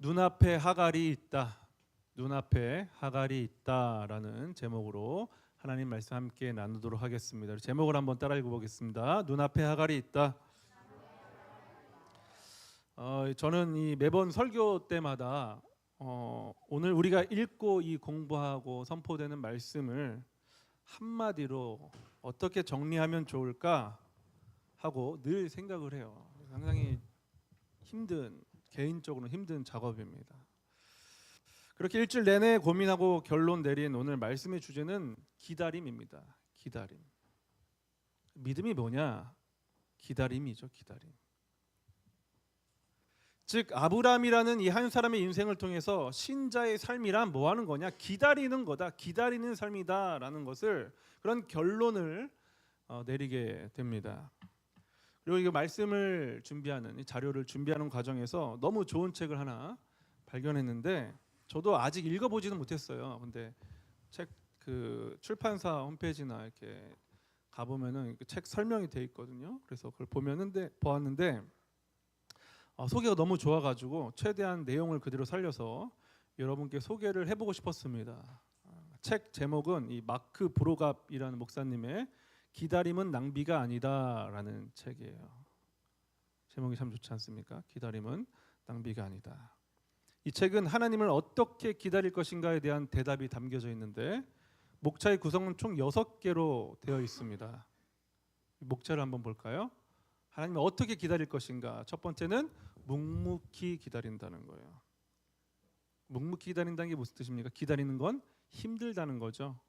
눈앞에 하갈이 있다. 눈앞에 하갈이 있다라는 제목으로 하나님 말씀 함께 나누도록 하겠습니다. 제목을 한번 따라 읽어보겠습니다. 눈앞에 하갈이 있다. 저는 이 매번 설교 때마다 오늘 우리가 읽고 이 공부하고 선포되는 말씀을 한마디로 어떻게 정리하면 좋을까 하고 늘 생각을 해요. 상당히 개인적으로 힘든 작업입니다. 그렇게 일주일 내내 고민하고 결론 내린 오늘 말씀의 주제는 기다림입니다. 기다림. 믿음이 뭐냐? 기다림이죠. 기다림. 즉 아브라함이라는 이 한 사람의 인생을 통해서 신자의 삶이란 뭐 하는 거냐? 기다리는 거다. 기다리는 삶이다라는 것을 그런 결론을 내리게 됩니다. 그리고 이 말씀을 준비하는 이 자료를 준비하는 과정에서 너무 좋은 책을 하나 발견했는데 저도 아직 읽어보지는 못했어요. 근데 책 그 출판사 홈페이지나 이렇게 가보면은 그 책 설명이 돼 있거든요. 그래서 그걸 보았는데 소개가 너무 좋아가지고 최대한 내용을 그대로 살려서 여러분께 소개를 해보고 싶었습니다. 책 제목은 이 마크 브로갑이라는 목사님의 기다림은 낭비가 아니다라는 책이에요. 제목이 참 좋지 않습니까? 기다림은 낭비가 아니다. 이 책은 하나님을 어떻게 기다릴 것인가에 대한 대답이 담겨져 있는데 목차의 구성은 총 6개로 되어 있습니다. 목차를 한번 볼까요? 하나님을 어떻게 기다릴 것인가. 첫 번째는 묵묵히 기다린다는 거예요. 묵묵히 기다린다는 게 무슨 뜻입니까? 기다리는 건 힘들다는 거죠.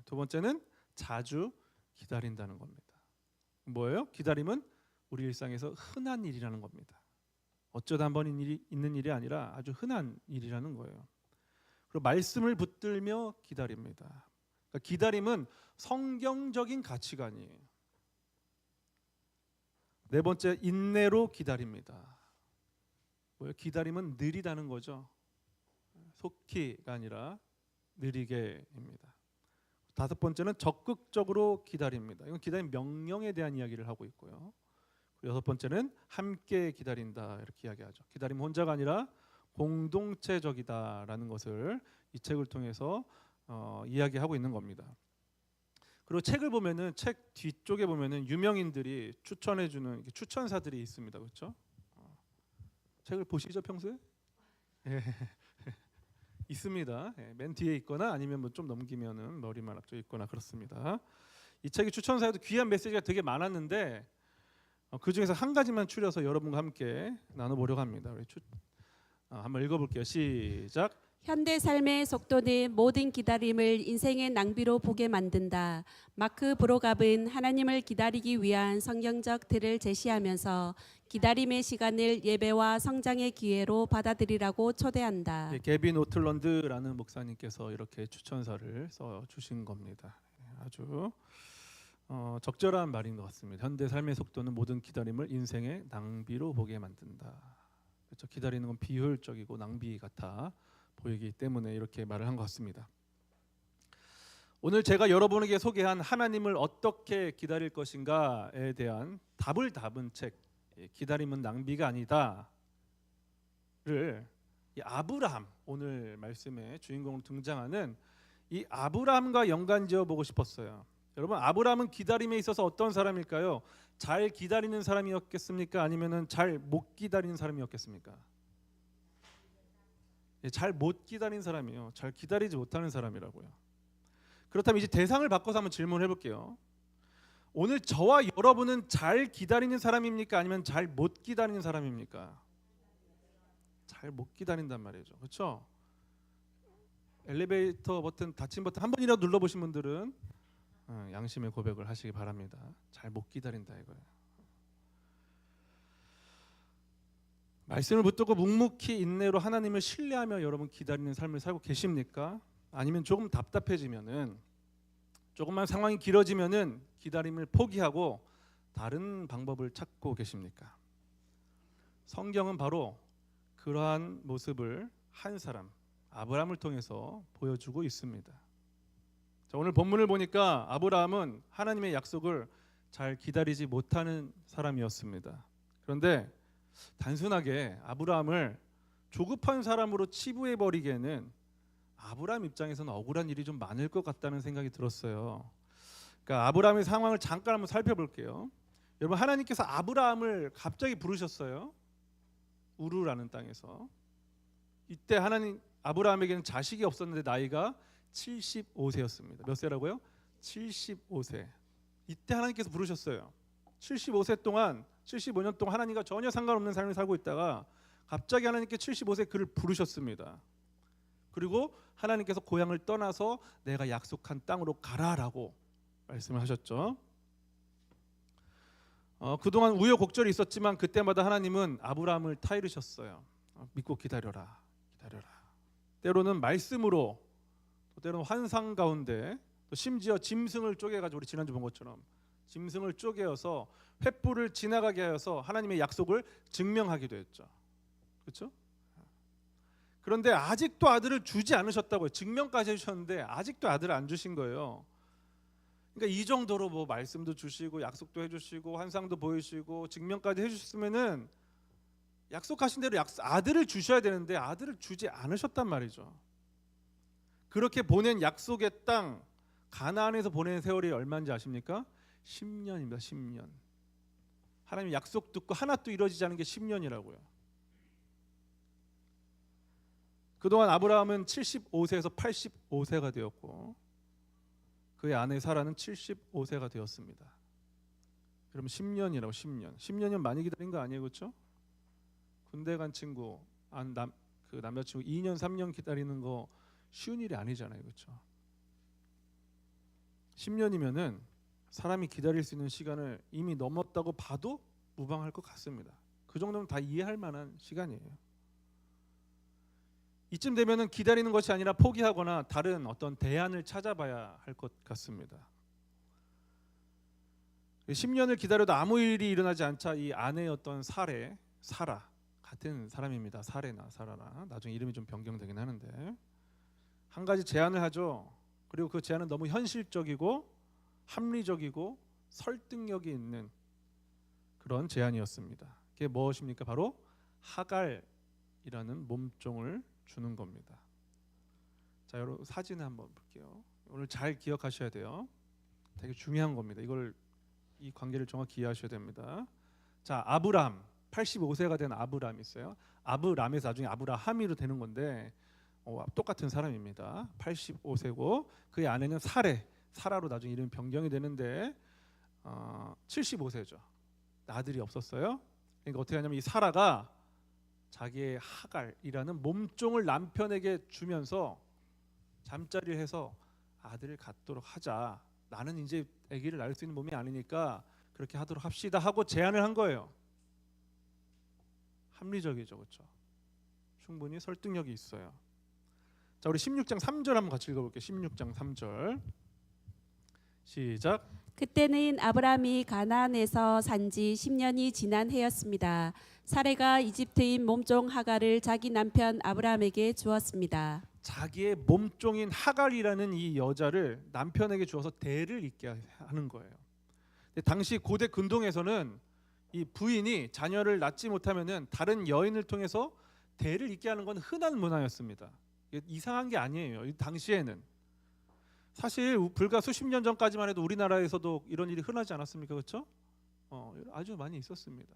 두 번째는 자주 기다린다는 겁니다. 뭐예요? 기다림은 우리 일상에서 흔한 일이라는 겁니다. 어쩌다 한 번 있는 일이 아니라 아주 흔한 일이라는 거예요. 그리고 말씀을 붙들며 기다립니다. 그러니까 기다림은 성경적인 가치관이에요. 네 번째, 인내로 기다립니다. 뭐예요? 기다림은 느리다는 거죠. 속히가 아니라 느리게입니다. 다섯 번째는 적극적으로 기다립니다. 이건 기다림 명령에 대한 이야기를 하고 있고요. 여섯 번째는 함께 기다린다 이렇게 이야기하죠. 기다림 혼자가 아니라 공동체적이다라는 것을 이 책을 통해서 이야기하고 있는 겁니다. 그리고 책을 보면은 책 뒤쪽에 보면은 유명인들이 추천해주는 추천사들이 있습니다. 그렇죠? 책을 보시죠 평소에? 예. 있습니다. 맨 뒤에 있거나 아니면 뭐 좀 넘기면은 머리만 앞쪽에 있거나 그렇습니다. 이 책의 추천사에도 귀한 메시지가 되게 많았는데 그 중에서 한 가지만 추려서 여러분과 함께 나눠보려고 합니다. 한번 읽어볼게요. 시작. 현대 삶의 속도는 모든 기다림을 인생의 낭비로 보게 만든다. 마크 브로갑은 하나님을 기다리기 위한 성경적 틀을 제시하면서 기다림의 시간을 예배와 성장의 기회로 받아들이라고 초대한다. 게빈 오틀런드라는 목사님께서 이렇게 추천사를 써주신 겁니다. 아주 적절한 말인 것 같습니다. 현대 삶의 속도는 모든 기다림을 인생의 낭비로 보게 만든다. 그렇죠? 기다리는 건 비효율적이고 낭비 같아 보이기 때문에 이렇게 말을 한 것 같습니다. 오늘 제가 여러분에게 소개한 하나님을 어떻게 기다릴 것인가에 대한 답을 담은 책 기다림은 낭비가 아니다를 이 아브라함, 오늘 말씀의 주인공으로 등장하는 이 아브라함과 연관지어 보고 싶었어요. 여러분, 아브라함은 기다림에 있어서 어떤 사람일까요? 잘 기다리는 사람이었겠습니까? 아니면은 잘 못 기다리는 사람이었겠습니까? 잘 못 기다리는 사람이요. 잘 기다리지 못하는 사람이라고요. 그렇다면 이제 대상을 바꿔서 한번 질문해 볼게요. 오늘 저와 여러분은 잘 기다리는 사람입니까? 아니면 잘 못 기다리는 사람입니까? 잘 못 기다린단 말이죠. 그렇죠? 엘리베이터 버튼, 닫힌 버튼 한 번이라도 눌러보신 분들은 양심의 고백을 하시기 바랍니다. 잘 못 기다린다 이거예요. 말씀을 붙들고 묵묵히 인내로 하나님을 신뢰하며 여러분 기다리는 삶을 살고 계십니까? 아니면 조금 답답해지면은 조금만 상황이 길어지면은 기다림을 포기하고 다른 방법을 찾고 계십니까? 성경은 바로 그러한 모습을 한 사람 아브라함을 통해서 보여주고 있습니다. 자, 오늘 본문을 보니까 아브라함은 하나님의 약속을 잘 기다리지 못하는 사람이었습니다. 그런데 단순하게 아브라함을 조급한 사람으로 치부해 버리기에는 아브라함 입장에서는 억울한 일이 좀 많을 것 같다는 생각이 들었어요. 그러니까 아브라함의 상황을 잠깐 한번 살펴볼게요. 여러분, 하나님께서 아브라함을 갑자기 부르셨어요. 우르라는 땅에서. 이때 하나님 아브라함에게는 자식이 없었는데 나이가 75세였습니다. 몇 세라고요? 75세. 이때 하나님께서 부르셨어요. 75세 동안 75년 동안 하나님과 전혀 상관없는 삶을 살고 있다가 갑자기 하나님께 75세 그를 부르셨습니다. 그리고 하나님께서 고향을 떠나서 내가 약속한 땅으로 가라라고 말씀을 하셨죠. 그동안 우여곡절이 있었지만 그때마다 하나님은 아브라함을 타이르셨어요. 믿고 기다려라, 기다려라. 때로는 말씀으로, 또 때로는 환상 가운데, 또 심지어 짐승을 쪼개가지고 우리 지난주 본 것처럼 짐승을 쪼개어서 횃불을 지나가게 하여서 하나님의 약속을 증명하기도 했죠. 그렇죠? 그런데 아직도 아들을 주지 않으셨다고요. 증명까지 해주셨는데 아직도 아들을 안 주신 거예요. 그러니까 이 정도로 뭐 말씀도 주시고 약속도 해주시고 환상도 보이시고 증명까지 해주셨으면은 약속하신 대로 아들을 주셔야 되는데 아들을 주지 않으셨단 말이죠. 그렇게 보낸 약속의 땅 가나안에서 보낸 세월이 얼마인지 아십니까? 10년입니다. 10년. 하나님 약속 듣고 하나도 이루어지지 않은 게 10년이라고요. 그동안 아브라함은 75세에서 85세가 되었고 그의 아내 사라는 75세가 되었습니다. 그러면 10년이라고 10년. 10년이면 많이 기다린 거 아니에요, 그렇죠? 군대 간 친구, 그 남자친구 2년 3년 기다리는 거 쉬운 일이 아니잖아요, 그렇죠? 10년이면은 사람이 기다릴 수 있는 시간을 이미 넘었다고 봐도 무방할 것 같습니다. 그 정도면 다 이해할 만한 시간이에요. 이쯤 되면은 기다리는 것이 아니라 포기하거나 다른 어떤 대안을 찾아봐야 할 것 같습니다. 10년을 기다려도 아무 일이 일어나지 않자 이 아내였던 사라 같은 사람입니다. 사라나 나중에 이름이 좀 변경되긴 하는데 한 가지 제안을 하죠. 그리고 그 제안은 너무 현실적이고 합리적이고 설득력이 있는 그런 제안이었습니다. 그게 무엇입니까? 바로 하갈이라는 몸종을 주는 겁니다. 자, 여러분 사진을 한번 볼게요. 오늘 잘 기억하셔야 돼요. 되게 중요한 겁니다. 이 관계를 정확히 이해하셔야 됩니다. 자, 아브람 85세가 된 아브람이 있어요. 아브람에서 나중에 아브라함이로 되는 건데 똑같은 사람입니다. 85세고 그의 아내는 사라로 나중에 이름이 변경이 되는데 75세죠. 아들이 없었어요. 그러니까 어떻게 하냐면 이 사라가 자기의 하갈이라는 몸종을 남편에게 주면서 잠자리를 해서 아들을 갖도록 하자. 나는 이제 아기를 낳을 수 있는 몸이 아니니까 그렇게 하도록 합시다 하고 제안을 한 거예요. 합리적이죠, 그렇죠? 충분히 설득력이 있어요. 자, 우리 16장 3절 한번 같이 읽어볼게요. 16장 3절 시작. 그때는 아브라함이 가나안에서 산지 10년이 지난 해였습니다. 사레가 이집트인 몸종 하갈을 자기 남편 아브라함에게 주었습니다. 자기의 몸종인 하갈이라는 이 여자를 남편에게 주어서 대를 잇게 하는 거예요. 근데 당시 고대 근동에서는 이 부인이 자녀를 낳지 못하면은 다른 여인을 통해서 대를 잇게 하는 건 흔한 문화였습니다. 이상한 게 아니에요. 이 당시에는 사실 불과 수십 년 전까지만 해도 우리나라에서도 이런 일이 흔하지 않았습니까, 그렇죠? 아주 많이 있었습니다.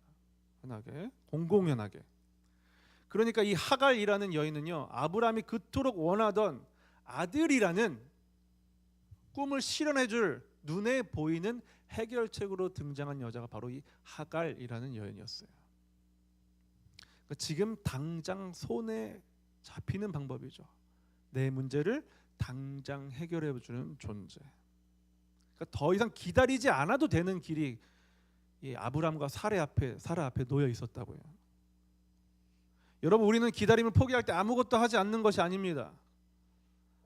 흔하게, 공공연하게. 그러니까 이 하갈이라는 여인은요, 아브라함이 그토록 원하던 아들이라는 꿈을 실현해줄 눈에 보이는 해결책으로 등장한 여자가 바로 이 하갈이라는 여인이었어요. 그러니까 지금 당장 손에 잡히는 방법이죠. 내 문제를 당장 해결해주는 존재. 그러니까 더 이상 기다리지 않아도 되는 길이 이 아브람과 사라 앞에 놓여 있었다고요. 여러분, 우리는 기다림을 포기할 때 아무것도 하지 않는 것이 아닙니다.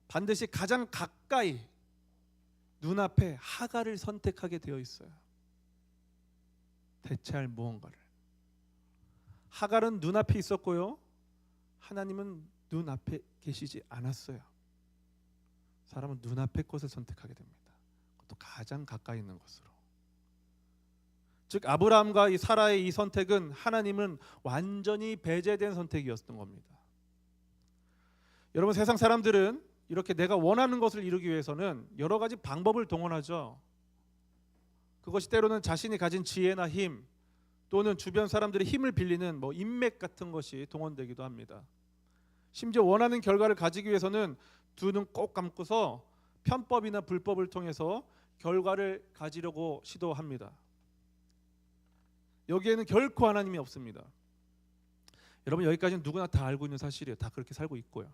반드시 가장 가까이 눈앞에 하갈을 선택하게 되어 있어요. 대체할 무언가를. 하갈은 눈앞에 있었고요, 하나님은 눈앞에 계시지 않았어요. 사람은 눈앞의 것을 선택하게 됩니다. 그것도 가장 가까이 있는 것으로. 즉 아브라함과 이 사라의 이 선택은 하나님은 완전히 배제된 선택이었던 겁니다. 여러분, 세상 사람들은 이렇게 내가 원하는 것을 이루기 위해서는 여러 가지 방법을 동원하죠. 그것이 때로는 자신이 가진 지혜나 힘, 또는 주변 사람들의 힘을 빌리는 인맥 같은 것이 동원되기도 합니다. 심지어 원하는 결과를 가지기 위해서는 두 눈 꼭 감고서 편법이나 불법을 통해서 결과를 가지려고 시도합니다. 여기에는 결코 하나님이 없습니다. 여러분, 여기까지는 누구나 다 알고 있는 사실이에요. 다 그렇게 살고 있고요.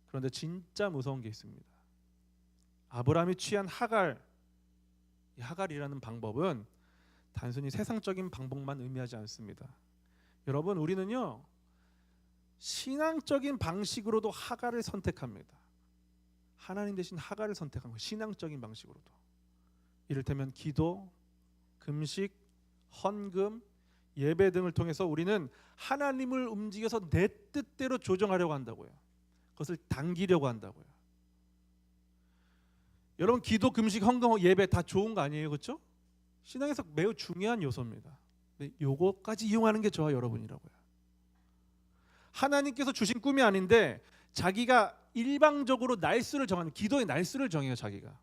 그런데 진짜 무서운 게 있습니다. 아브라함이 취한 하갈, 이 하갈이라는 방법은 단순히 세상적인 방법만 의미하지 않습니다. 여러분, 우리는요, 신앙적인 방식으로도 하갈을 선택합니다. 하나님 대신 하갈을 선택한 거예요. 신앙적인 방식으로도. 이를테면 기도, 금식, 헌금, 예배 등을 통해서 우리는 하나님을 움직여서 내 뜻대로 조정하려고 한다고요. 그것을 당기려고 한다고요. 여러분, 기도, 금식, 헌금, 예배 다 좋은 거 아니에요, 그렇죠? 신앙에서 매우 중요한 요소입니다. 근데 요거까지 이용하는 게 저와 여러분이라고요. 하나님께서 주신 꿈이 아닌데 자기가 일방적으로 날수를 정하는, 기도의 날수를 정해요. 자기가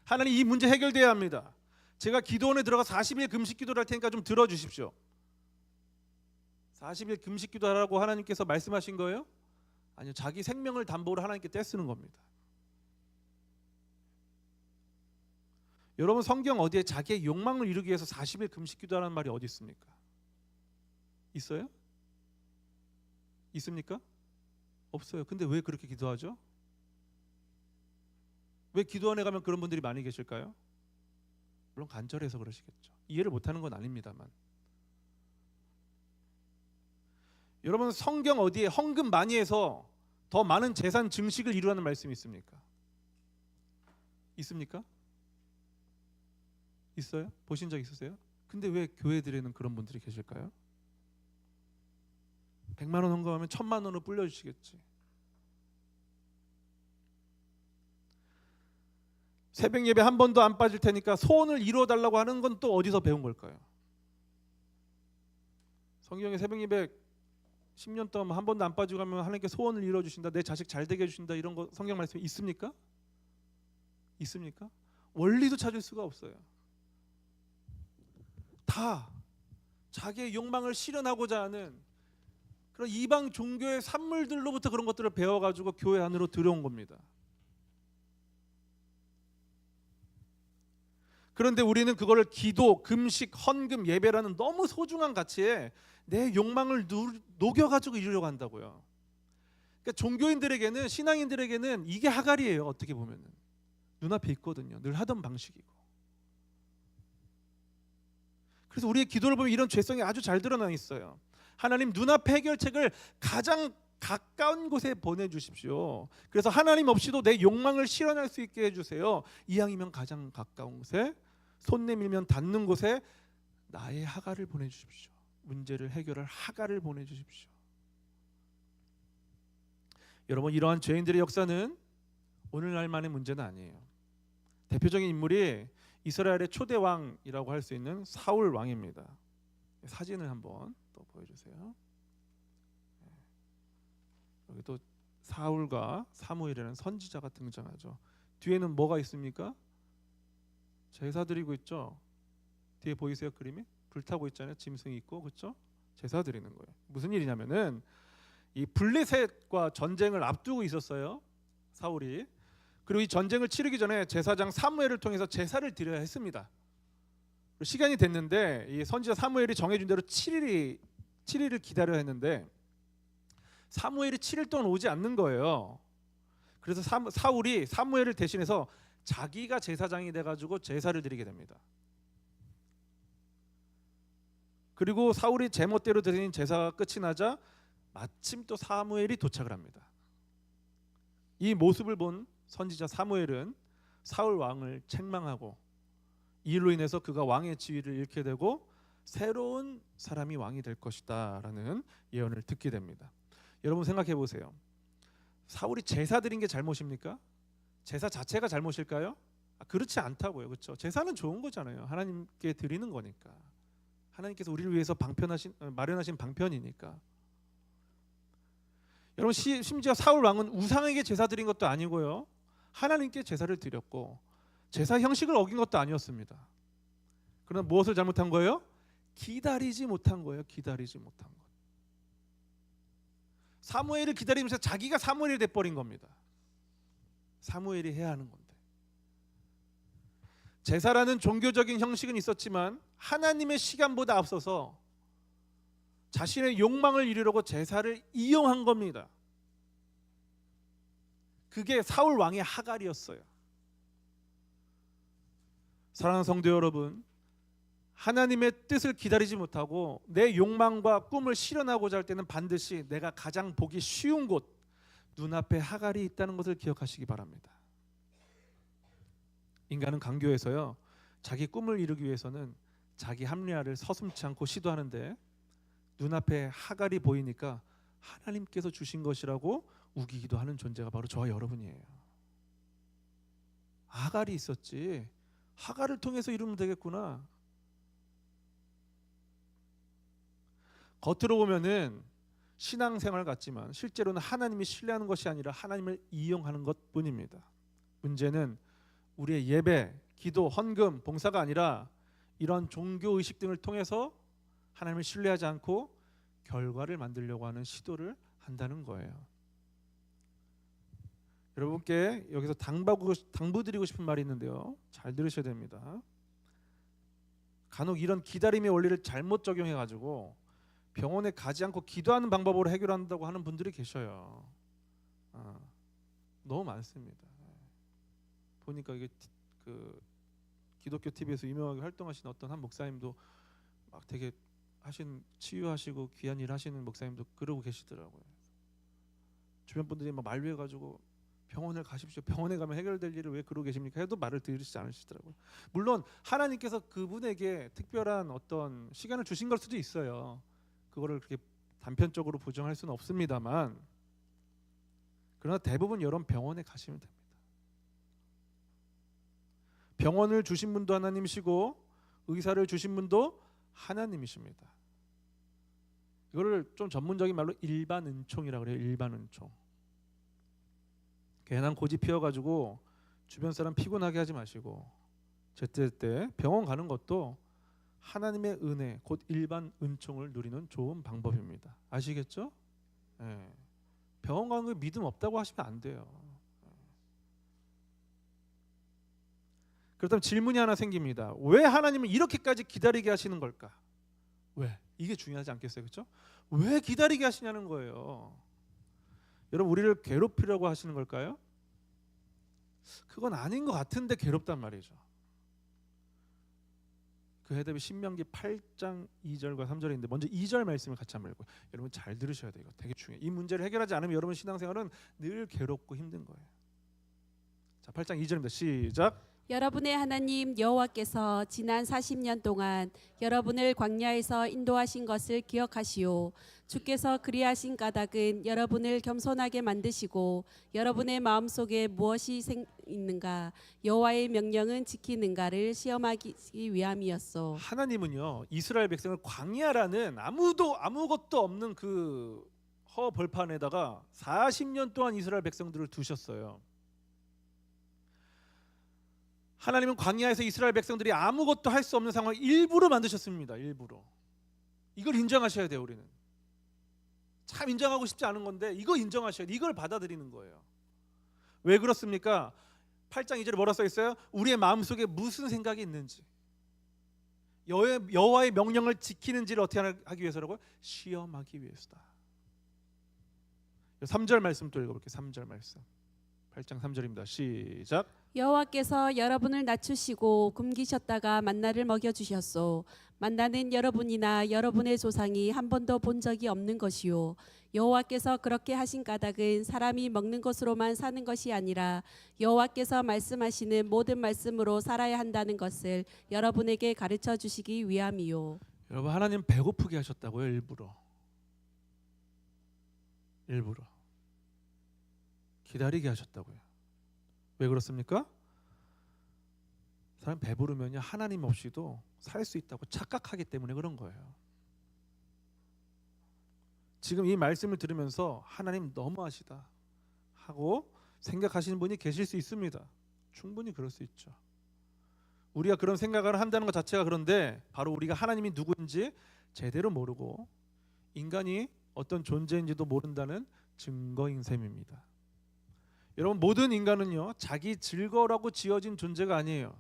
하나님, 이 문제 해결돼야 합니다. 제가 기도원에 들어가 40일 금식 기도를 할 테니까 좀 들어주십시오. 40일 금식 기도하라고 하나님께서 말씀하신 거예요? 아니요, 자기 생명을 담보로 하나님께 떼쓰는 겁니다. 여러분, 성경 어디에 자기의 욕망을 이루기 위해서 40일 금식 기도하라는 말이 어디 있습니까? 있어요? 있습니까? 없어요. 근데 왜 그렇게 기도하죠? 왜 기도원에 가면 그런 분들이 많이 계실까요? 물론 간절해서 그러시겠죠. 이해를 못하는 건 아닙니다만. 여러분, 성경 어디에 헌금 많이 해서 더 많은 재산 증식을 이루라는 말씀이 있습니까? 있습니까? 있어요? 보신 적 있으세요? 근데 왜 교회들에는 그런 분들이 계실까요? 100만 원 헌금하면 1000만 원을 불려주시겠지. 새벽 예배 한 번도 안 빠질 테니까 소원을 이루어달라고 하는 건 또 어디서 배운 걸까요? 성경에 새벽 예배 10년 동안 한 번도 안 빠지고 가면 하나님께 소원을 이루어주신다, 내 자식 잘 되게 해주신다, 이런 거 성경 말씀이 있습니까? 있습니까? 원리도 찾을 수가 없어요. 다 자기의 욕망을 실현하고자 하는 그런 이방 종교의 산물들로부터 그런 것들을 배워가지고 교회 안으로 들어온 겁니다. 그런데 우리는 그거를 기도, 금식, 헌금, 예배라는 너무 소중한 가치에 내 욕망을 녹여가지고 이루려고 한다고요. 그러니까 종교인들에게는, 신앙인들에게는 이게 하갈이에요. 어떻게 보면은 눈앞에 있거든요. 늘 하던 방식이고. 그래서 우리의 기도를 보면 이런 죄성이 아주 잘 드러나 있어요. 하나님, 눈앞 해결책을 가장 가까운 곳에 보내주십시오. 그래서 하나님 없이도 내 욕망을 실현할 수 있게 해주세요. 이왕이면 가장 가까운 곳에, 손 내밀면 닿는 곳에 나의 하갈을 보내주십시오. 문제를 해결할 하갈을 보내주십시오. 여러분, 이러한 죄인들의 역사는 오늘날만의 문제는 아니에요. 대표적인 인물이 이스라엘의 초대 왕이라고 할 수 있는 사울 왕입니다. 사진을 한번 또 보여주세요. 여기 또 사울과 사무엘이라는 선지자가 등장하죠. 뒤에는 뭐가 있습니까? 제사 드리고 있죠. 뒤에 보이세요? 그림이 불타고 있잖아요. 짐승이 있고, 그렇죠? 제사 드리는 거예요. 무슨 일이냐면은 이 블레셋과 전쟁을 앞두고 있었어요, 사울이. 그리고 이 전쟁을 치르기 전에 제사장 사무엘을 통해서 제사를 드려야 했습니다. 시간이 됐는데 이 선지자 사무엘이 정해준 대로 7일을 기다려야 했는데 사무엘이 7일 동안 오지 않는 거예요. 그래서 사울이 사무엘을 대신해서 자기가 제사장이 돼가지고 제사를 드리게 됩니다. 그리고 사울이 제멋대로 드린 제사가 끝이 나자 마침 또 사무엘이 도착을 합니다. 이 모습을 본 선지자 사무엘은 사울 왕을 책망하고 이 일로 인해서 그가 왕의 지위를 잃게 되고 새로운 사람이 왕이 될 것이다 라는 예언을 듣게 됩니다. 여러분, 생각해 보세요. 사울이 제사 드린 게 잘못입니까? 제사 자체가 잘못일까요? 그렇지 않다고요. 그렇죠? 제사는 좋은 거잖아요. 하나님께 드리는 거니까. 하나님께서 우리를 위해서 마련하신 방편이니까. 여러분 심지어 사울 왕은 우상에게 제사 드린 것도 아니고요. 하나님께 제사를 드렸고 제사 형식을 어긴 것도 아니었습니다. 그러나 무엇을 잘못한 거예요? 기다리지 못한 거예요. 기다리지 못한 것. 사무엘을 기다리면서 자기가 사무엘이 돼버린 겁니다. 사무엘이 해야 하는 건데. 제사라는 종교적인 형식은 있었지만 하나님의 시간보다 앞서서 자신의 욕망을 이루려고 제사를 이용한 겁니다. 그게 사울 왕의 하갈이었어요. 사랑하는 성도 여러분, 하나님의 뜻을 기다리지 못하고 내 욕망과 꿈을 실현하고자 할 때는 반드시 내가 가장 보기 쉬운 곳, 눈앞에 하갈이 있다는 것을 기억하시기 바랍니다. 인간은 강교해서요, 자기 꿈을 이루기 위해서는 자기 합리화를 서슴지 않고 시도하는데 눈앞에 하갈이 보이니까 하나님께서 주신 것이라고 우기기도 하는 존재가 바로 저와 여러분이에요. 하갈이 있었지, 하갈을 통해서 이루면 되겠구나. 겉으로 보면은 신앙생활 같지만 실제로는 하나님이 신뢰하는 것이 아니라 하나님을 이용하는 것뿐입니다. 문제는 우리의 예배, 기도, 헌금, 봉사가 아니라 이런 종교의식 등을 통해서 하나님을 신뢰하지 않고 결과를 만들려고 하는 시도를 한다는 거예요. 여러분께 여기서 당부드리고 싶은 말이 있는데요, 잘 들으셔야 됩니다. 간혹 이런 기다림의 원리를 잘못 적용해가지고 병원에 가지 않고 기도하는 방법으로 해결한다고 하는 분들이 계셔요. 너무 많습니다. 보니까 이게 그 기독교 TV에서 유명하게 활동하시는 어떤 한 목사님도 막 되게 치유하시고 귀한 일 하시는 목사님도 그러고 계시더라고요. 주변 분들이 막 만류해가지고 병원을 가십시오. 병원에 가면 해결될 일을 왜 그러고 계십니까? 해도 말을 들으시지 않으시더라고요. 물론 하나님께서 그분에게 특별한 어떤 시간을 주신 걸 수도 있어요. 그거를 그렇게 단편적으로 부정할 수는 없습니다만, 그러나 대부분 여러분 병원에 가시면 됩니다. 병원을 주신 분도 하나님이시고 의사를 주신 분도 하나님이십니다. 이거를 좀 전문적인 말로 일반 은총이라고 그래요. 일반 은총. 괜한 고집 피워가지고 주변 사람 피곤하게 하지 마시고 제때 병원 가는 것도 하나님의 은혜, 곧 일반 은총을 누리는 좋은 방법입니다. 아시겠죠? 네. 병원 가는 거 믿음 없다고 하시면 안 돼요. 그렇다면 질문이 하나 생깁니다. 왜 하나님은 이렇게까지 기다리게 하시는 걸까? 왜? 이게 중요하지 않겠어요? 그렇죠? 왜 기다리게 하시냐는 거예요. 여러분, 우리를 괴롭히려고 하시는 걸까요? 그건 아닌 것 같은데 괴롭단 말이죠. 그 해답이 신명기 8장 2절과 3절인데 먼저 2절 말씀을 같이 한번 읽고, 여러분 잘 들으셔야 돼요. 이거 되게 중요해요. 이 문제를 해결하지 않으면 여러분 신앙생활은 늘 괴롭고 힘든 거예요. 자, 8장 2절입니다. 시작. 여러분의 하나님 여호와께서 지난 40년 동안 여러분을 광야에서 인도하신 것을 기억하시오. 주께서 그리하신 까닭은 여러분을 겸손하게 만드시고 여러분의 마음속에 무엇이 있는가, 여호와의 명령은 지키는가를 시험하기 위함이었소. 하나님은요, 이스라엘 백성을 광야라는 아무것도 없는 그 허벌판에다가 40년 동안 이스라엘 백성들을 두셨어요. 하나님은 광야에서 이스라엘 백성들이 아무것도 할 수 없는 상황을 일부러 만드셨습니다. 일부러. 이걸 인정하셔야 돼요. 우리는 참 인정하고 싶지 않은 건데 이거 인정하셔야 돼요. 이걸 받아들이는 거예요. 왜 그렇습니까? 8장 2절에 뭐라 써 있어요? 우리의 마음속에 무슨 생각이 있는지, 여호와의 명령을 지키는지를 어떻게 하기 위해서라고요? 시험하기 위해서다. 3절 말씀 또 읽어볼게요. 3절 말씀. 8장 3절입니다. 시작. 여호와께서 여러분을 낮추시고 굶기셨다가 만나를 먹여주셨소. 만나는 여러분이나 여러분의 조상이 한 번도 본 적이 없는 것이요, 여호와께서 그렇게 하신 까닭은 사람이 먹는 것으로만 사는 것이 아니라 여호와께서 말씀하시는 모든 말씀으로 살아야 한다는 것을 여러분에게 가르쳐 주시기 위함이요. 여러분, 하나님 배고프게 하셨다고요. 일부러 기다리게 하셨다고요. 왜 그렇습니까? 사람 배부르면요, 하나님 없이도 살 수 있다고 착각하기 때문에 그런 거예요. 지금 이 말씀을 들으면서 하나님 너무하시다 하고 생각하시는 분이 계실 수 있습니다. 충분히 그럴 수 있죠. 우리가 그런 생각을 한다는 것 자체가 그런데 바로 우리가 하나님이 누구인지 제대로 모르고 인간이 어떤 존재인지도 모른다는 증거인 셈입니다. 여러분, 모든 인간은요 자기 즐거우라고 지어진 존재가 아니에요.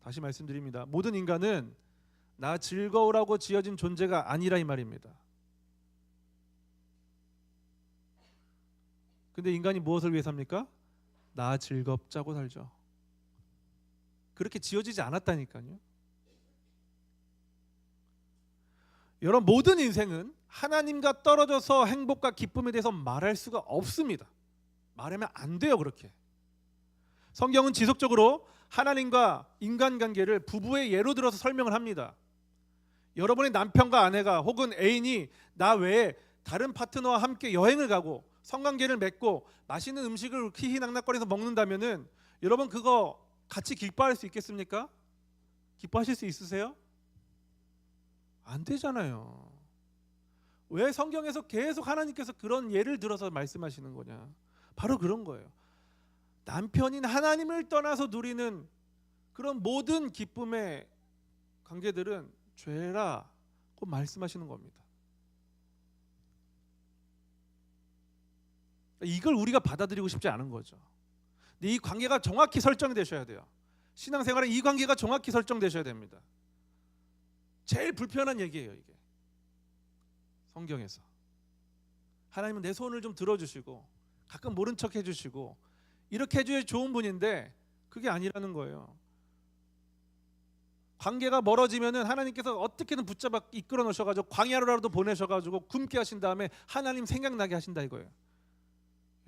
다시 말씀드립니다. 모든 인간은 나 즐거우라고 지어진 존재가 아니라 이 말입니다. 근데 인간이 무엇을 위해 삽니까? 나 즐겁자고 살죠. 그렇게 지어지지 않았다니까요. 여러분, 모든 인생은 하나님과 떨어져서 행복과 기쁨에 대해서 말할 수가 없습니다. 말하면 안 돼요. 그렇게 성경은 지속적으로 하나님과 인간관계를 부부의 예로 들어서 설명을 합니다. 여러분의 남편과 아내가 혹은 애인이 나 외에 다른 파트너와 함께 여행을 가고 성관계를 맺고 맛있는 음식을 희희낙낙거리면서 먹는다면은 여러분 그거 같이 기뻐할 수 있겠습니까? 기뻐하실 수 있으세요? 안 되잖아요. 왜 성경에서 계속 하나님께서 그런 예를 들어서 말씀하시는 거냐? 바로 그런 거예요. 남편인 하나님을 떠나서 누리는 그런 모든 기쁨의 관계들은 죄라고 말씀하시는 겁니다. 이걸 우리가 받아들이고 싶지 않은 거죠. 근데 이 관계가 정확히 설정이 되셔야 돼요. 신앙생활에 이 관계가 정확히 설정되셔야 됩니다. 제일 불편한 얘기예요, 이게. 성경에서 하나님은 내 소원을 좀 들어주시고 가끔 모른 척 해주시고 이렇게 해줘야 좋은 분인데 그게 아니라는 거예요. 관계가 멀어지면은 하나님께서 어떻게든 붙잡아 이끌어 놓으셔가지고 광야로라도 보내셔가지고 굶게 하신 다음에 하나님 생각나게 하신다 이거예요.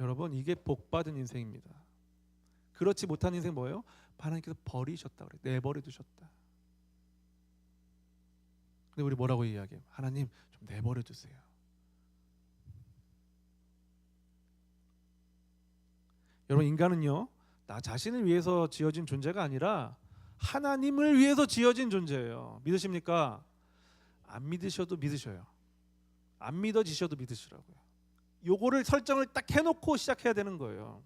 여러분, 이게 복받은 인생입니다. 그렇지 못한 인생 뭐예요? 하나님께서 버리셨다 그래요. 내버려 두셨다. 근데 우리 뭐라고 이야기해요? 하나님 좀 내버려 두세요. 여러분, 인간은요 나 자신을 위해서 지어진 존재가 아니라 하나님을 위해서 지어진 존재예요. 믿으십니까? 안 믿으셔도 믿으셔요. 안 믿어지셔도 믿으시라고요. 요거를 설정을 딱 해놓고 시작해야 되는 거예요.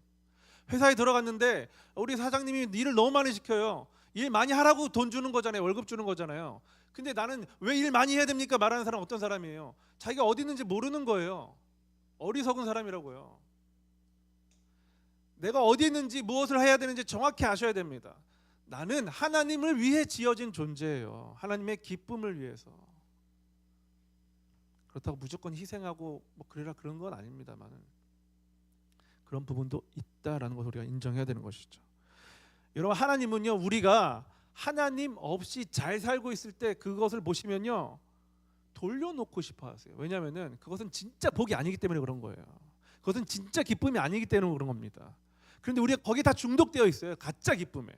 회사에 들어갔는데 우리 사장님이 일을 너무 많이 시켜요. 일 많이 하라고 돈 주는 거잖아요. 월급 주는 거잖아요. 근데 나는 왜 일 많이 해야 됩니까? 말하는 사람 어떤 사람이에요? 자기가 어디 있는지 모르는 거예요. 어리석은 사람이라고요. 내가 어디 있는지 무엇을 해야 되는지 정확히 아셔야 됩니다. 나는 하나님을 위해 지어진 존재예요. 하나님의 기쁨을 위해서. 그렇다고 무조건 희생하고 뭐 그래라 그런 건 아닙니다만은 그런 부분도 있다라는 것을 우리가 인정해야 되는 것이죠. 여러분, 하나님은요 우리가 하나님 없이 잘 살고 있을 때 그것을 보시면요 돌려놓고 싶어 하세요. 왜냐하면은 그것은 진짜 복이 아니기 때문에 그런 거예요. 그것은 진짜 기쁨이 아니기 때문에 그런 겁니다. 그런데 우리가 거기에 다 중독되어 있어요. 가짜 기쁨에.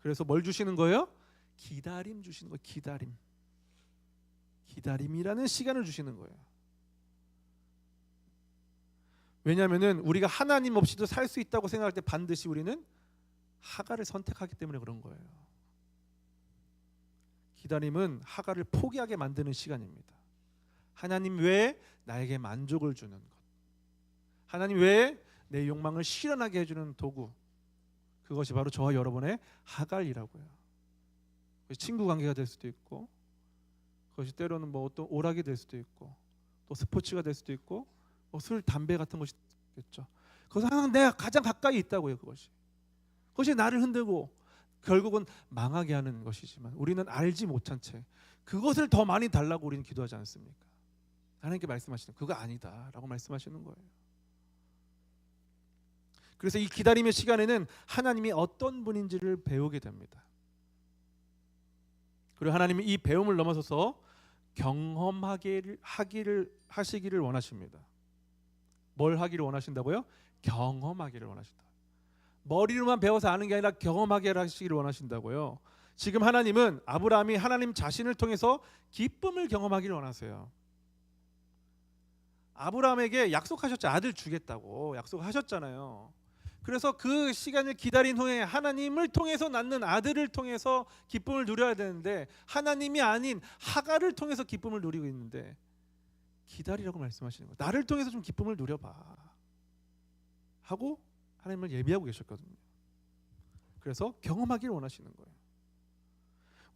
그래서 뭘 주시는 거예요? 기다림 주시는 거예요. 기다림. 기다림이라는 시간을 주시는 거예요. 왜냐하면은 우리가 하나님 없이도 살 수 있다고 생각할 때 반드시 우리는 하갈을 선택하기 때문에 그런 거예요. 기다림은 하갈을 포기하게 만드는 시간입니다. 하나님 외에 나에게 만족을 주는 것, 하나님 외에 내 욕망을 실현하게 해주는 도구, 그것이 바로 저와 여러분의 하갈이라고요. 친구 관계가 될 수도 있고, 그것이 때로는 뭐 어떤 오락이 될 수도 있고, 또 스포츠가 될 수도 있고, 뭐 술, 담배 같은 것이 있겠죠. 그것은 항상 내가 가장 가까이 있다고요. 그것이 나를 흔들고 결국은 망하게 하는 것이지만 우리는 알지 못한 채 그것을 더 많이 달라고 우리는 기도하지 않습니까? 하나님께 말씀하시는 그거 아니다라고 말씀하시는 거예요. 그래서 이 기다림의 시간에는 하나님이 어떤 분인지를 배우게 됩니다. 그리고 하나님이 이 배움을 넘어서서 경험하기를 하시기를 원하십니다. 뭘 하기를 원하신다고요? 경험하기를 원하신다. 머리로만 배워서 아는 게 아니라 경험하게 하시기를 원하신다고요. 지금 하나님은 아브라함이 하나님 자신을 통해서 기쁨을 경험하기를 원하세요. 아브라함에게 약속하셨죠. 아들 주겠다고 약속하셨잖아요. 그래서 그 시간을 기다린 후에 하나님을 통해서 낳는 아들을 통해서 기쁨을 누려야 되는데 하나님이 아닌 하갈을 통해서 기쁨을 누리고 있는데 기다리라고 말씀하시는 거예요. 나를 통해서 좀 기쁨을 누려봐 하고 하나님을 예비하고 계셨거든요. 그래서 경험하기를 원하시는 거예요.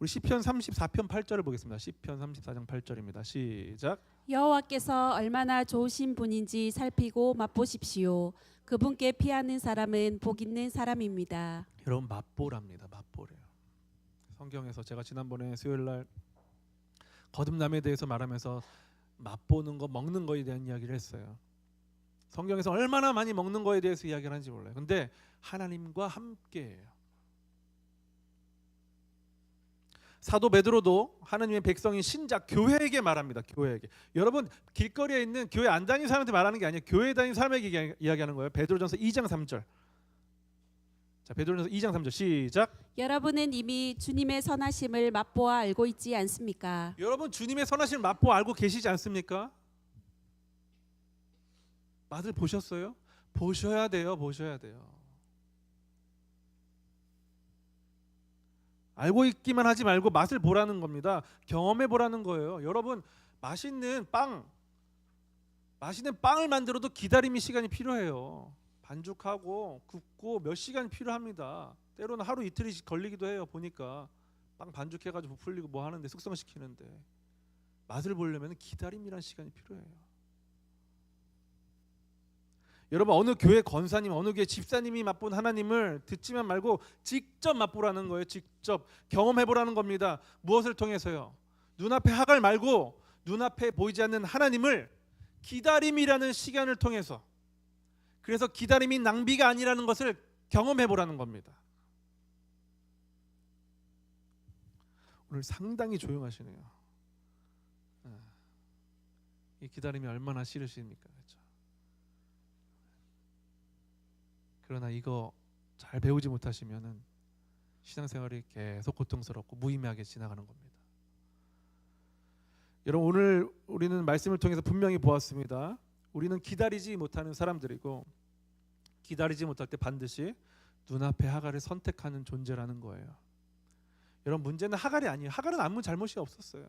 우리 시편 34편 8절을 보겠습니다. 시편 34장 8절입니다. 시작. 여호와께서 얼마나 좋으신 분인지 살피고 맛보십시오. 그분께 피하는 사람은 복 있는 사람입니다. 여러분 맛보랍니다. 맛보래요. 성경에서 제가 지난번에 수요일 날 거듭남에 대해서 말하면서 맛보는 거, 먹는 거에 대한 이야기를 했어요. 성경에서 얼마나 많이 먹는 거에 대해서 이야기를 하는지 몰라요. 근데 하나님과 함께해요. 사도 베드로도 하나님의 백성인 신자 교회에게 말합니다. 교회에게. 여러분 길거리에 있는 교회 안 다니는 사람한테 말하는 게 아니에요. 교회 다니는 사람에게 이야기하는 거예요. 베드로전서 2장 3절. 자, 베드로전서 2장 3절 시작. 여러분은 이미 주님의 선하심을 맛보아 알고 있지 않습니까? 여러분 주님의 선하심을 맛보 알고 계시지 않습니까? 맛을 보셨어요? 보셔야 돼요. 보셔야 돼요. 알고 있기만 하지 말고 맛을 보라는 겁니다. 경험해 보라는 거예요. 여러분 맛있는 빵을 만들어도 기다림의 시간이 필요해요. 반죽하고 굽고 몇 시간이 필요합니다. 때로는 하루 이틀이 걸리기도 해요. 보니까 빵 반죽해가지고 부풀리고 뭐 하는데 숙성시키는데 맛을 보려면 기다림이란 시간이 필요해요. 여러분 어느 교회 권사님, 어느 교회 집사님이 맛본 하나님을 듣지만 말고 직접 맛보라는 거예요. 직접 경험해보라는 겁니다. 무엇을 통해서요? 눈앞에 하갈 말고 눈앞에 보이지 않는 하나님을 기다림이라는 시간을 통해서, 그래서 기다림이 낭비가 아니라는 것을 경험해보라는 겁니다. 오늘 상당히 조용하시네요. 이 기다림이 얼마나 싫으십니까? 그렇죠? 그러나 이거 잘 배우지 못하시면은 신앙생활이 계속 고통스럽고 무의미하게 지나가는 겁니다. 여러분 오늘 우리는 말씀을 통해서 분명히 보았습니다. 우리는 기다리지 못하는 사람들이고 기다리지 못할 때 반드시 눈앞에 하갈을 선택하는 존재라는 거예요. 여러분 문제는 하갈이 아니에요. 하갈은 아무 잘못이 없었어요.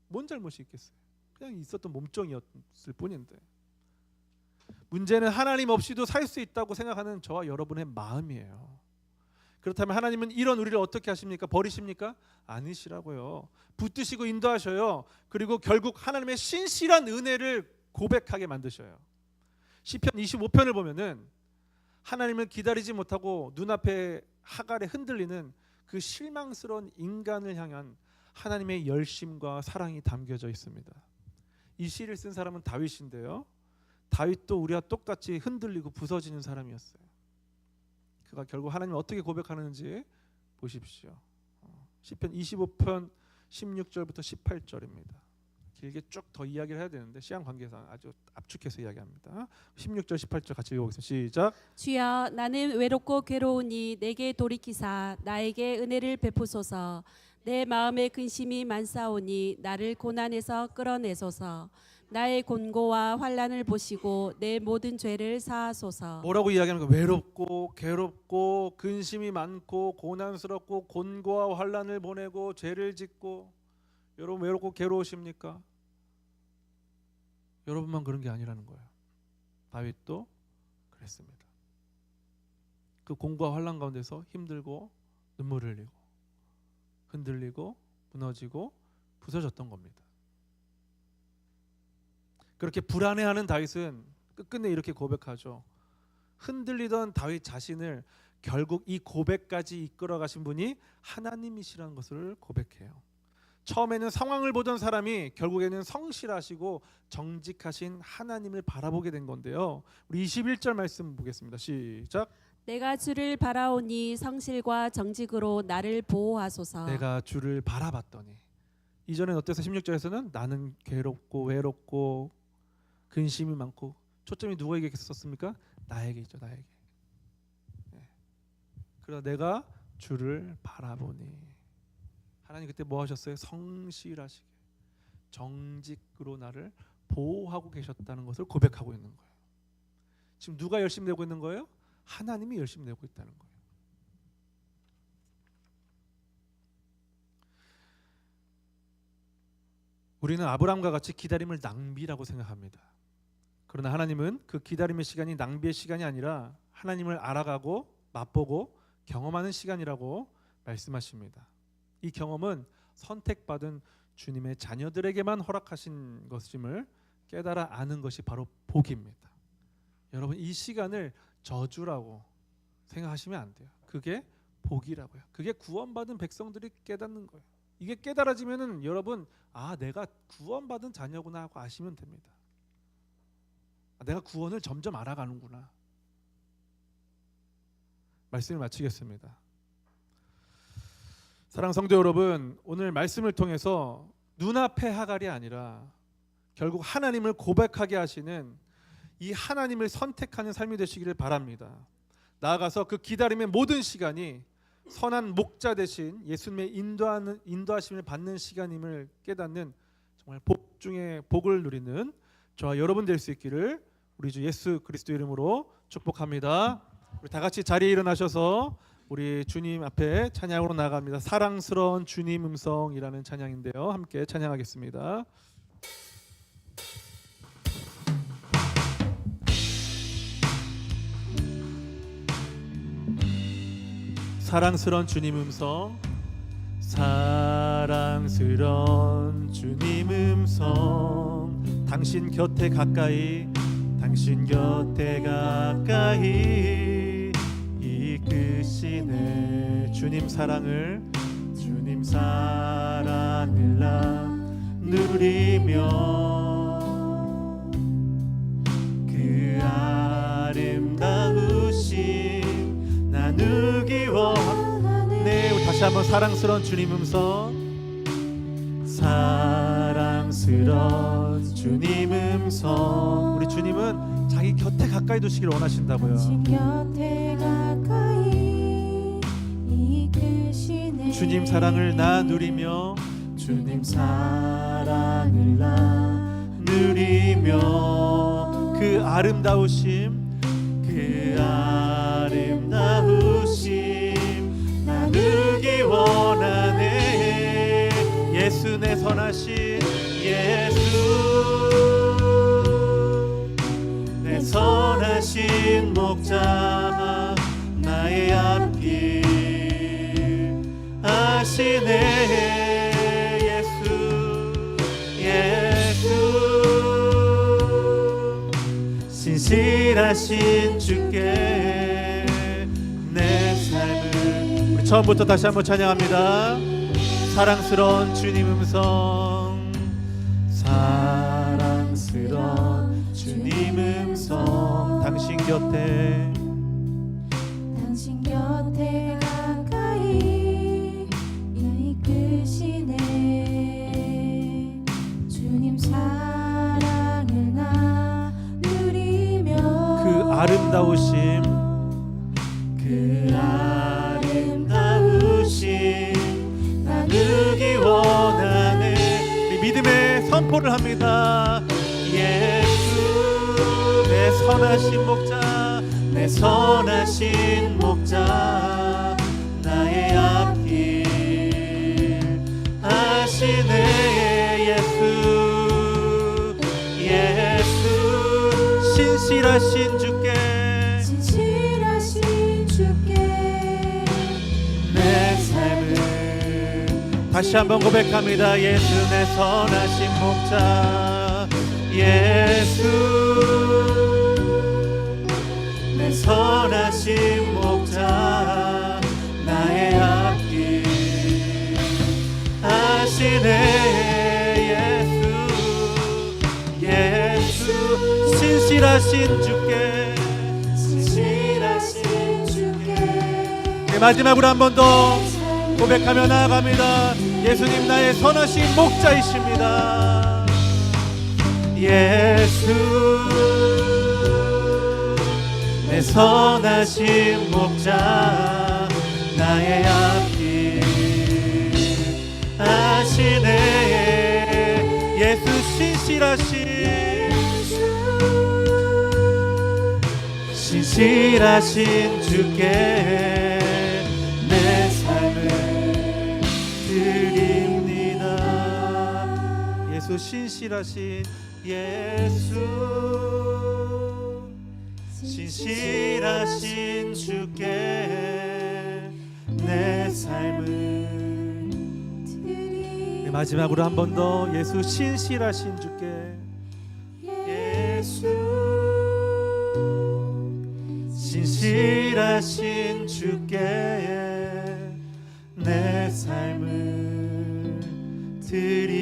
뭔 잘못이 있겠어요? 그냥 있었던 몸종이었을 뿐인데. 문제는 하나님 없이도 살 수 있다고 생각하는 저와 여러분의 마음이에요. 그렇다면 하나님은 이런 우리를 어떻게 하십니까? 버리십니까? 아니시라고요. 붙드시고 인도하셔요. 그리고 결국 하나님의 신실한 은혜를 고백하게 만드셔요. 시편 25편을 보면은 하나님을 기다리지 못하고 눈앞에 하갈에 흔들리는 그 실망스러운 인간을 향한 하나님의 열심과 사랑이 담겨져 있습니다. 이 시를 쓴 사람은 다윗인데요. 다윗도 우리와 똑같이 흔들리고 부서지는 사람이었어요. 그가 결국 하나님을 어떻게 고백하는지 보십시오. 시편 25편 16절부터 18절입니다. 길게 쭉 더 이야기를 해야 되는데 시간 관계상 아주 압축해서 이야기합니다. 16절 18절 같이 읽어보겠습니다. 시작. 주여 나는 외롭고 괴로우니 내게 돌이키사 나에게 은혜를 베푸소서. 내 마음에 근심이 많사오니 나를 고난에서 끌어내소서. 나의 곤고와 환난을 보시고 내 모든 죄를 사하소서. 뭐라고 이야기하는 거예요? 외롭고 괴롭고 근심이 많고 고난스럽고 곤고와 환난을 보내고 죄를 짓고. 여러분 외롭고 괴로우십니까? 여러분만 그런 게 아니라는 거예요. 다윗도 그랬습니다. 그 곤고와 환난 가운데서 힘들고 눈물을 흘리고 흔들리고 무너지고 부서졌던 겁니다. 그렇게 불안해하는 다윗은 끝끝내 이렇게 고백하죠. 흔들리던 다윗 자신을 결국 이 고백까지 이끌어 가신 분이 하나님이시라는 것을 고백해요. 처음에는 상황을 보던 사람이 결국에는 성실하시고 정직하신 하나님을 바라보게 된 건데요. 우리 21절 말씀 보겠습니다. 시작. 내가 주를 바라오니 성실과 정직으로 나를 보호하소서. 내가 주를 바라봤더니. 이전엔 어때서 16절에서는 나는 괴롭고 외롭고 근심이 많고, 초점이 누구에게 있었습니까? 나에게 있죠. 나에게. 그러나 내가 주를 바라보니, 하나님 그때 뭐 하셨어요? 성실하시게 정직으로 나를 보호하고 계셨다는 것을 고백하고 있는 거예요. 지금 누가 열심히 되고 있는 거예요? 하나님이 열심히 내고 있다는 거예요. 우리는 아브라함과 같이 기다림을 낭비라고 생각합니다. 그러나 하나님은 그 기다림의 시간이 낭비의 시간이 아니라 하나님을 알아가고 맛보고 경험하는 시간이라고 말씀하십니다. 이 경험은 선택받은 주님의 자녀들에게만 허락하신 것임을 깨달아 아는 것이 바로 복입니다. 여러분, 이 시간을 저주라고 생각하시면 안 돼요. 그게 복이라고요. 그게 구원받은 백성들이 깨닫는 거예요. 이게 깨달아지면은 여러분, 내가 구원받은 자녀구나 하고 아시면 됩니다. 내가 구원을 점점 알아가는구나. 말씀을 마치겠습니다. 사랑하는 성도 여러분, 오늘 말씀을 통해서 눈앞의 하갈이 아니라 결국 하나님을 고백하게 하시는 이 하나님을 선택하는 삶이 되시기를 바랍니다. 나아가서 그 기다림의 모든 시간이 선한 목자 대신 예수님의 인도하심을 받는 시간임을 깨닫는 정말 복 중에 복을 누리는 저와 여러분 될 수 있기를 우리 주 예수 그리스도 이름으로 축복합니다. 우리 다 같이 자리에 일어나셔서 우리 주님 앞에 찬양으로 나아갑니다. 사랑스러운 주님 음성이라는 찬양인데요, 함께 찬양하겠습니다. 사랑스러운 주님 음성, 사랑스러운 주님 음성, 당신 곁에 가까이, 당신 곁에 가까이 이끄시네. 주님 사랑을 나 누리며 그 아름다우심 나누기 원하네. 우리 다시 한번 사랑스러운 주님 음성, 사랑스러운 주님 음성. 우리 주님은 자기 곁에 가까이 두시길 원하신다고요. 곁에 가까이 이끄시네. 주님 사랑을 나 누리며, 주님 사랑을 나 누리며 그 아름다우심, 그 아름다우심 나누기 원하네. 예수 내 선하신 예수, 내 선하신 목자, 나의 앞길 아시네. 신실하신 주께 내 삶을. 우리 처음부터 다시 한번 찬양합니다. 사랑스러운 주님 음성, 사랑스러운 주님 음성, 당신 곁에 가까이 이끄시네. 주님 사랑을 나 누리며 그 아름다우심, 그 아름다우심 나누기 원하네. 믿음의 선포를 합니다. 예수 내 선하신 목자, 내 선하신 목자, 나의 앞길 아시네. 예수 예수 신실하신 주께, 신실하신 주께 내 삶을 다시 한번 고백합니다. 예수 내 선하신 목자, 예수 내 선하신 목자, 나의 앞길 아시네. 예수 예수 신실하신 주께, 신실하신 주께 네, 마지막으로 한 번 더 고백하며 나아갑니다. 예수님 나의 선하신 목자이십니다. 예수 내 선하신 목자, 나의 앞길 아시네. 예수 신실하신 신실하신 주께 내 삶을 드립니다. 예수 신실하신 예수 신실하신 주께 내 삶을 네, 마지막으로 한 번 더 예수 신실하신 주께 예수 신실하신 주께 내 삶을 드립니다.